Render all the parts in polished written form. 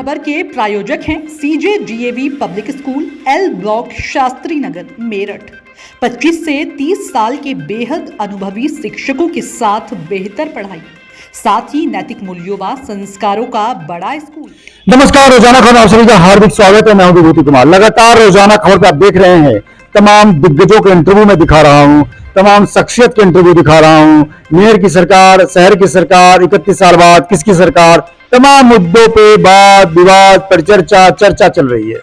खबर के प्रायोजक हैं CJ DAV public school L block Shastri Nagar Meerut. 25 से 30 साल के बेहद अनुभवी शिक्षकों के साथ बेहतर पढ़ाई, साथ ही नैतिक मूल्यों व संस्कारों का बड़ा स्कूल। नमस्कार, रोजाना खबर आप सभी का हार्दिक स्वागत है। मैं हूं विभूति कुमार। लगातार रोजाना खबर पे आप देख रहे हैं, तमाम दिग्गजों के इंटरव्यू में दिखा रहा हूं, तमाम शख्सियत के इंटरव्यू दिखा रहा हूं। मेयर की सरकार, शहर की सरकार, 31 साल बाद किसकी सरकार, तमाम मुद्दों पे वाद विवाद परिचर्चा चर्चा चल रही है।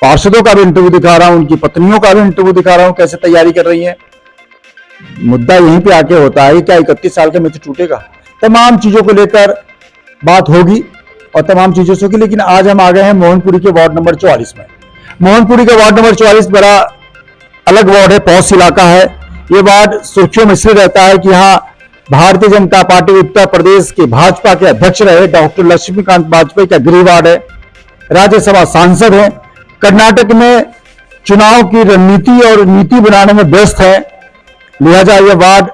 पार्षदों का भी इंटरव्यू दिखा रहा हूं, उनकी पत्नियों का भी इंटरव्यू दिखा रहा हूं, कैसे तैयारी कर रही है। मुद्दा यहीं पे आके होता है, क्या 31 साल के मित्र टूटेगा। तमाम चीजों को लेकर बात होगी और तमाम चीजों से होगी, लेकिन आज हम आ गए हैं मोहनपुरी के वार्ड नंबर 44 में। मोहनपुरी का वार्ड नंबर 44 बड़ा अलग वार्ड है, पॉश इलाका है। ये वार्ड सुर्खियों में इसलिए रहता है कि यहाँ भारतीय जनता पार्टी उत्तर प्रदेश के भाजपा के अध्यक्ष रहे डॉक्टर लक्ष्मीकांत वाजपेयी का गृह वार्ड है, राज्यसभा सांसद है, कर्नाटक में चुनाव की रणनीति और नीति बनाने में व्यस्त है, लिहाजा यह वार्ड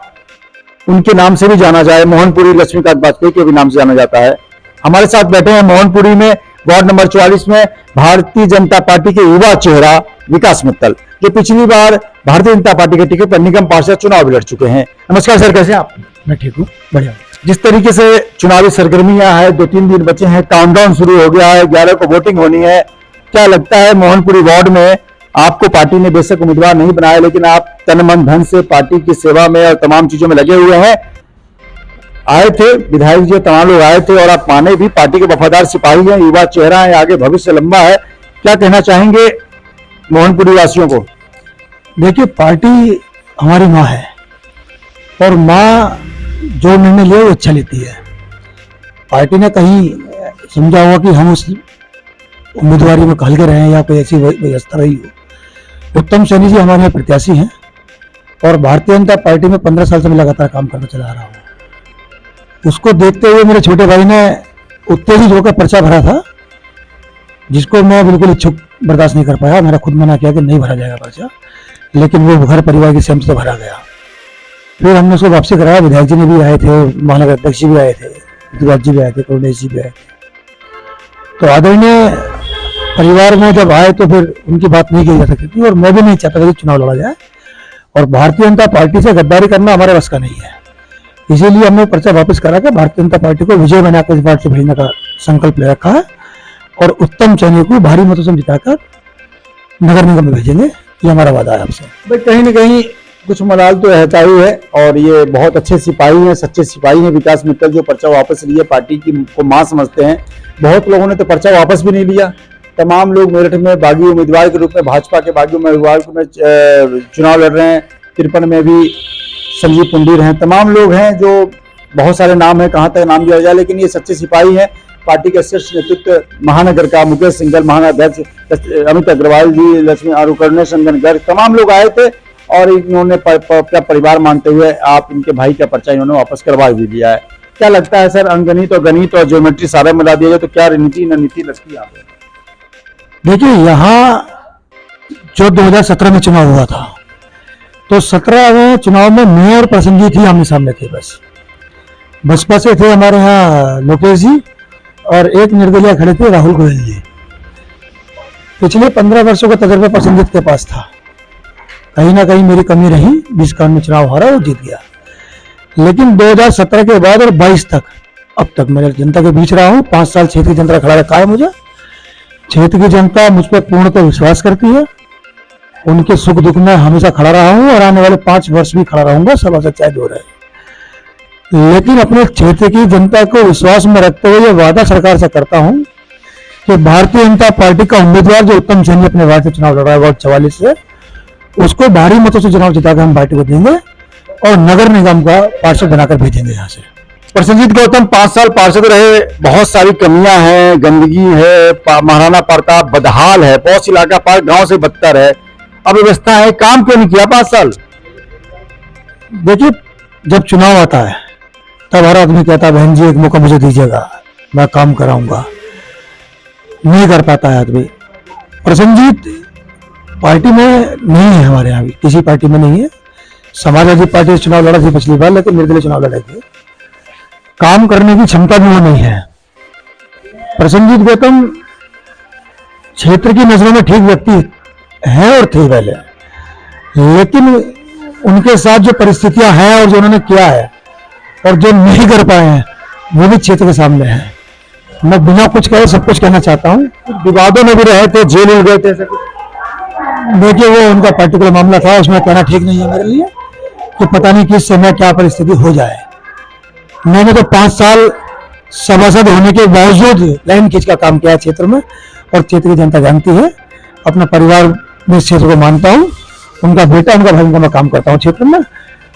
उनके नाम से भी जाना जाए, मोहनपुरी लक्ष्मीकांत वाजपेयी के भी नाम से जाना जाता है। हमारे साथ बैठे हैं मोहनपुरी में वार्ड नंबर 44 में भारतीय जनता पार्टी के युवा चेहरा विकास मित्तल, जो पिछली बार भारतीय जनता पार्टी के टिकट पर निगम पार्षद चुनाव भी लड़ चुके हैं। नमस्कार सर, कैसे हैं आप? मैं ठीक हूँ, बढ़िया। जिस तरीके से चुनावी सरगर्मियां हैं, 2-3 दिन बचे हैं, काउंटडाउन शुरू हो गया है, 11 को वोटिंग होनी है। क्या लगता है मोहनपुरी वार्ड में आपको पार्टी ने बेशक उम्मीदवार नहीं बनाया, लेकिन आप तन मन धन से पार्टी की सेवा में और तमाम चीजों में लगे हुए हैं। आए थे विधायक जी, तमाम लोग आए थे और आप माने भी पार्टी के वफादार सिपाही हैं, युवा चेहरा है, आगे भविष्य लंबा है। क्या कहना चाहेंगे मोहनपुरी वासियों को? देखिए, पार्टी हमारी माँ है और माँ जो निर्णय ले वो अच्छा लेती है। पार्टी ने कहीं समझा होगा कि हम उस उम्मीदवारी में कहल के रहे या कोई ऐसी व्यवस्था रही हो। उत्तम सैनी जी हमारे यहाँ प्रत्याशी हैं और भारतीय जनता पार्टी में 15 साल से मैं लगातार काम करना चला रहा हूँ। उसको देखते हुए मेरे छोटे भाई ने उत्तेजित होकर पर्चा भरा था, जिसको मैं बिल्कुल इच्छुक बर्दाश्त नहीं कर पाया। मेरा खुद मना किया कि नहीं भरा जाएगा पर्चा, लेकिन वो घर परिवार की सहमति से भरा गया। फिर हमने उसको वापसी कराया। विधायक जी ने भी आए थे, महानगर अध्यक्ष जी भी आए थे, विधायक जी भी आए थे, करुणेश जी भी आए थे। तो आदरणीय परिवार में जब आए तो फिर उनकी बात नहीं की जा सकती थी और मैं भी नहीं चाहता था कि चुनाव लड़ा जाए, और भारतीय जनता पार्टी से गद्दारी करना हमारे बस का नहीं है। इसीलिए हमने पर्चा वापस करा के भारतीय जनता पार्टी को विजय बनाकर इस बार से भेजने का संकल्प ले रखा है और उत्तम सैनी को भारी मतों से जिताकर नगर निगम में भेजेंगे, ये हमारा वादा है आपसे। भाई कहीं ना कहीं कुछ मलाल तो रहता ही है और ये बहुत अच्छे सिपाही हैं, सच्चे सिपाही हैं विकास मित्तल, जो पर्चा वापस लिए, पार्टी की को मां समझते हैं। बहुत लोगों ने तो पर्चा वापस भी नहीं लिया। तमाम लोग मेरठ में बागी उम्मीदवार के रूप में, भाजपा के बागी उम्मीदवार में चुनाव लड़ रहे हैं। 53 में भी संजीव पुंडीर हैं, तमाम लोग हैं, जो बहुत सारे नाम है, कहाँ तक नाम लिया जाए, लेकिन ये सच्चे सिपाही हैं। पार्टी के शीर्ष नेतृत्व महानगर का मुकेश सिंघल, महानगर अमित अग्रवाल जी, लक्ष्मी करुणेश नंदन गर्ग, तमाम लोग आए थे और इन्होंने अपना परिवार मानते हुए आप इनके भाई का पर्चा इन्होंने वापस करवा भी दिया है। क्या लगता है सर, अंकगणित और गणित और ज्योमेट्री सारे मिला दिया जाए तो क्या रणनीति रणनीति लगती है यहाँ पे? देखिए, यहाँ जो 2017 में चुनाव हुआ था, तो 17वें चुनाव में मैं और प्रसन्नजीत ही आमने सामने थे। बस बसपा से थे हमारे यहाँ लोकेश जी और एक निर्दलीय खड़े थे राहुल गोयल जी। पिछले 15 वर्षों का तजर्बा प्रसन्नजीत के पास था। कहीं ना कहीं मेरी कमी रही, जिस कारण में चुनाव हारा वो जीत गया। लेकिन 2017 के बाद और 22 तक अब तक मैं जनता के बीच रहा हूँ। 5 साल क्षेत्र की जनता खड़ा रखा है मुझे। क्षेत्र की जनता मुझ पर पूर्णतः विश्वास करती है। उनके सुख दुख में हमेशा खड़ा रहा हूँ और आने वाले 5 वर्ष भी खड़ा रहूंगा, सब सच्चाई दो रहे। लेकिन अपने क्षेत्र की जनता को विश्वास में रखते हुए ये वादा सरकार से करता हूँ कि भारतीय जनता पार्टी का उम्मीदवार जो उत्तम सैनी अपने वार्ड से चुनाव लड़ रहा है, वार्ड 44 से, उसको भारी मतों से चुनाव जिताकर हम पार्टी को देंगे और नगर निगम का पार्षद बनाकर भेजेंगे यहाँ से। प्रसन्नजीत गौतम 5 साल पार्षद रहे, बहुत सारी कमियां हैं, गंदगी है, महाराणा प्रताप बदहाल है, पौष इलाका पार्क गांव से बदतर है, अव्यवस्था है, काम क्यों नहीं किया 5 साल? देखिए, जब चुनाव आता है तब हर आदमी कहता है बहन जी एक मौका मुझे दीजिएगा, मैं काम कराऊंगा। नहीं कर पाता है आदमी। प्रसन्नजीत पार्टी में नहीं है, हमारे यहाँ भी किसी पार्टी में नहीं है। समाजवादी पार्टी से चुनाव लड़ा थी पिछली बार, लेकिन निर्दलीय चुनाव लड़े थे। काम करने की क्षमता भी वो नहीं है। प्रसन्नजीत गौतम क्षेत्र की नजरों में ठीक व्यक्ति हैं और थे पहले, लेकिन उनके साथ जो परिस्थितियां हैं और जो उन्होंने किया है और जो नहीं कर पाए हैं वो भी क्षेत्र के सामने है। मैं बिना कुछ कहे सब कुछ कहना चाहता हूँ। विवादों में भी रहे थे, जेल उल गए थे, ऐसा कुछ? देखिए वो उनका पर्टिकुलर मामला था, उसमें कहना ठीक नहीं है मेरे लिए कि पता नहीं किस समय क्या परिस्थिति हो जाए। मैंने तो 5 साल सभासद होने के बावजूद लाइन खींच का काम किया है क्षेत्र में, और क्षेत्र की जनता जानती है। अपना परिवार में इस क्षेत्र को मानता हूँ, उनका बेटा उनका भाई उनका मैं काम करता हूँ क्षेत्र में,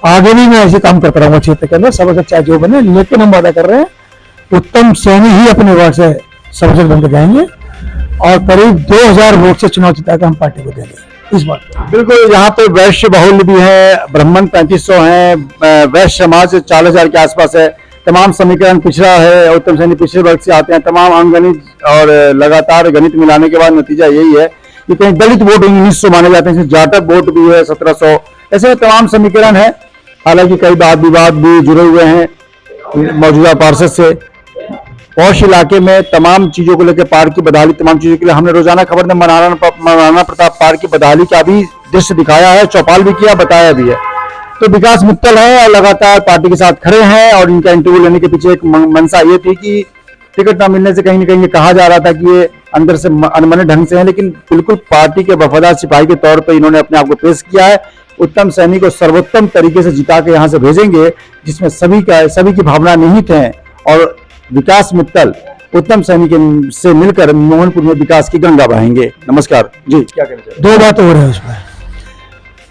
आगे भी मैं ऐसे काम करता रहूंगा क्षेत्र के अंदर, सभासद चाहे जो बने। लेकिन हम वादा कर रहे हैं उत्तम सैनी ही अपने वार्ड से सभासद बनकर जाएंगे और करीब 2000 वोट से चुनाव जिताकर हम पार्टी को देंगे इस बात पर। बिल्कुल, यहाँ पे वैश्य बहुल्य भी है, ब्राह्मण 3500 है, वैश्य समाज 4000 के आसपास है, तमाम समीकरण पिछड़ा है, उत्तम सैनी पिछड़े वर्ग से आते हैं, तमाम अंगगणित और लगातार गणित मिलाने के बाद नतीजा यही है कि कहीं दलित वोट 1900 माने जाते हैं, जाटक वोट भी है 1700, ऐसे तमाम समीकरण है। हालांकि कई वाद विवाद भी जुड़े हुए हैं मौजूदा पार्षद से। पौष इलाके में तमाम चीजों को लेकर पार्क की बदहाली, तमाम चीजों के लिए हमने रोजाना खबर में महाराणा प्रताप पार्क की बदहाली का भी दृश्य दिखाया है, चौपाल भी किया, बताया भी है। तो विकास मित्तल है और लगातार पार्टी के साथ खड़े हैं, और इनका इंटरव्यू लेने के पीछे एक मंशा ये थी कि टिकट न मिलने से कहीं ना कहीं ये कहा जा रहा था कि ये अंदर से अनमने ढंग से है, लेकिन बिल्कुल पार्टी के वफादार सिपाही के तौर पर इन्होंने अपने आप को पेश किया है। उत्तम सैनी को सर्वोत्तम तरीके से जिता के यहाँ से भेजेंगे, जिसमें सभी की भावना निहित है। और विकास मित्तल उत्तम सैनी के से मिलकर मोहनपुर में विकास की गंगा बहाएंगे। नमस्कार जी, क्या कहना चाहिए? 2 बात हो रही है उसमें।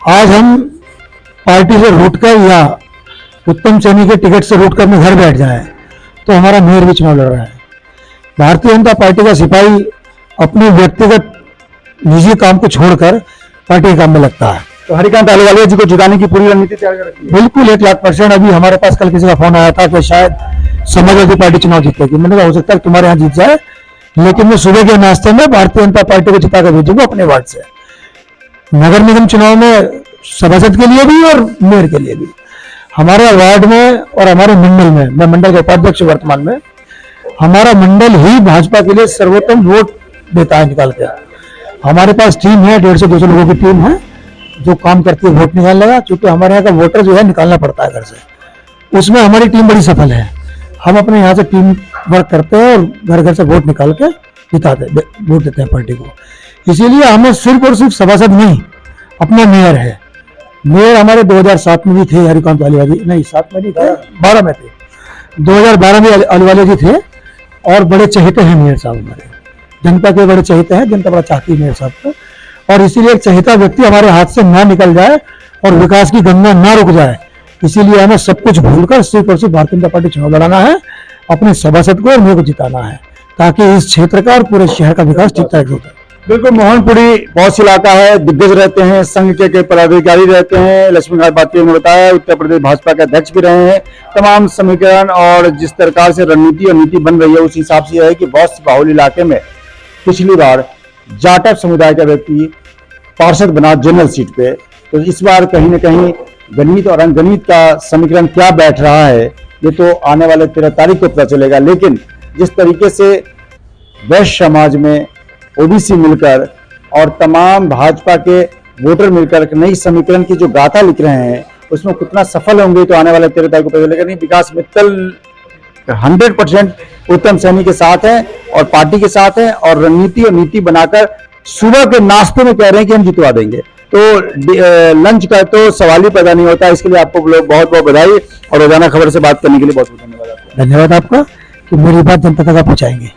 आज हम पार्टी से रूठकर या उत्तम सैनी के टिकट से रूठकर अपने घर बैठ जाए तो हमारा मेयर भी चुनाव लड़ रहा है। भारतीय जनता पार्टी का सिपाही अपने व्यक्तिगत निजी काम को छोड़कर पार्टी के काम में लगता है। तो हरिकांत अहलूवालिया जी को जिताने की पूरी रणनीति तैयार कर रखी है? बिल्कुल 1,00,000%। अभी हमारे पास कल किसी का फोन आया था कि शायद समाजवादी पार्टी चुनाव जीतेगी। मैंने कहा हो सकता है तुम्हारे यहाँ जीत जाए, लेकिन मैं सुबह के नाश्ते में भारतीय जनता पार्टी को जिता कर भेजूंगा अपने वार्ड से। नगर निगम चुनाव में सभासद के लिए भी और मेयर के लिए भी हमारे वार्ड में और हमारे मंडल में, मैं मंडल का उपाध्यक्ष वर्तमान में, हमारा मंडल ही भाजपा के लिए सर्वोत्तम वोट देता है निकाल कर। हमारे पास टीम है, 150-200 लोगों की टीम है जो काम करती है वोट निकालने का। क्योंकि हमारे यहाँ का वोटर जो है निकालना पड़ता है घर से, उसमें हमारी टीम बड़ी सफल है। हम अपने यहाँ से टीम वर्क करते हैं और घर घर से वोट निकाल के वोट देते हैं पार्टी को। इसीलिए हमें सिर्फ और सिर्फ सभासद नहीं, अपना मेयर है। मेयर हमारे 2007 में भी थे हरिकांत अहलूवालिया जी, नहीं 7 में नहीं थे, 12 में थे। 2012 में अहलूवालिया जी थे और बड़े चहेते हैं मेयर साहब हमारे, जनता के बड़े चहेते हैं, जनता बड़ा चाहती है मेयर साहब को। और इसीलिए एक चहेता व्यक्ति हमारे हाथ से ना निकल जाए और विकास की गंगा ना रुक जाए, इसीलिए हमें सब कुछ भूलकर सिर्फ और सिर्फ भारतीय जनता पार्टी चुनाव लड़ाना है, अपने सभासद को और मेरे को जिताना है, ताकि इस क्षेत्र का और पूरे शहर का विकास ठीक ठाक होता है। बिल्कुल, मोहनपुरी पौष इलाका है, दिग्गज रहते हैं, संघ के पदाधिकारी रहते हैं। लक्ष्मीकांत बातिया ने बताया उत्तर प्रदेश भाजपा के अध्यक्ष भी रहे हैं। तमाम समीकरण और जिस प्रकार से रणनीति और नीति बन रही है उस हिसाब से है कि बहुत बाहुल इलाके में पिछली बार जाटक समुदाय का व्यक्ति पार्षद बना जनरल सीट पे, तो इस बार कहीं ना कहीं गणित और अंगणित का समीकरण क्या बैठ रहा है ये तो आने वाले 13 तारीख को पता चलेगा। लेकिन जिस तरीके से वैश्य समाज में ओबीसी मिलकर और तमाम भाजपा के वोटर मिलकर नई समीकरण की जो गाथा लिख रहे हैं उसमें कितना सफल होंगे तो आने वाले 13 तारीख को पता चलेगा। नहीं, विकास मित्तल 100% उत्तम सैनी के साथ हैं और पार्टी के साथ हैं और रणनीति और नीति बनाकर सुबह के नाश्ते में कह रहे हैं कि हम जितवा देंगे। तो लंच का तो सवाल ही पैदा नहीं होता। इसके लिए आपको लोग बहुत बहुत बधाई और रोजाना खबर से बात करने के लिए बहुत बहुत धन्यवाद आपका। धन्यवाद आपका कि मेरी बात जनता तक पहुंचाएंगे।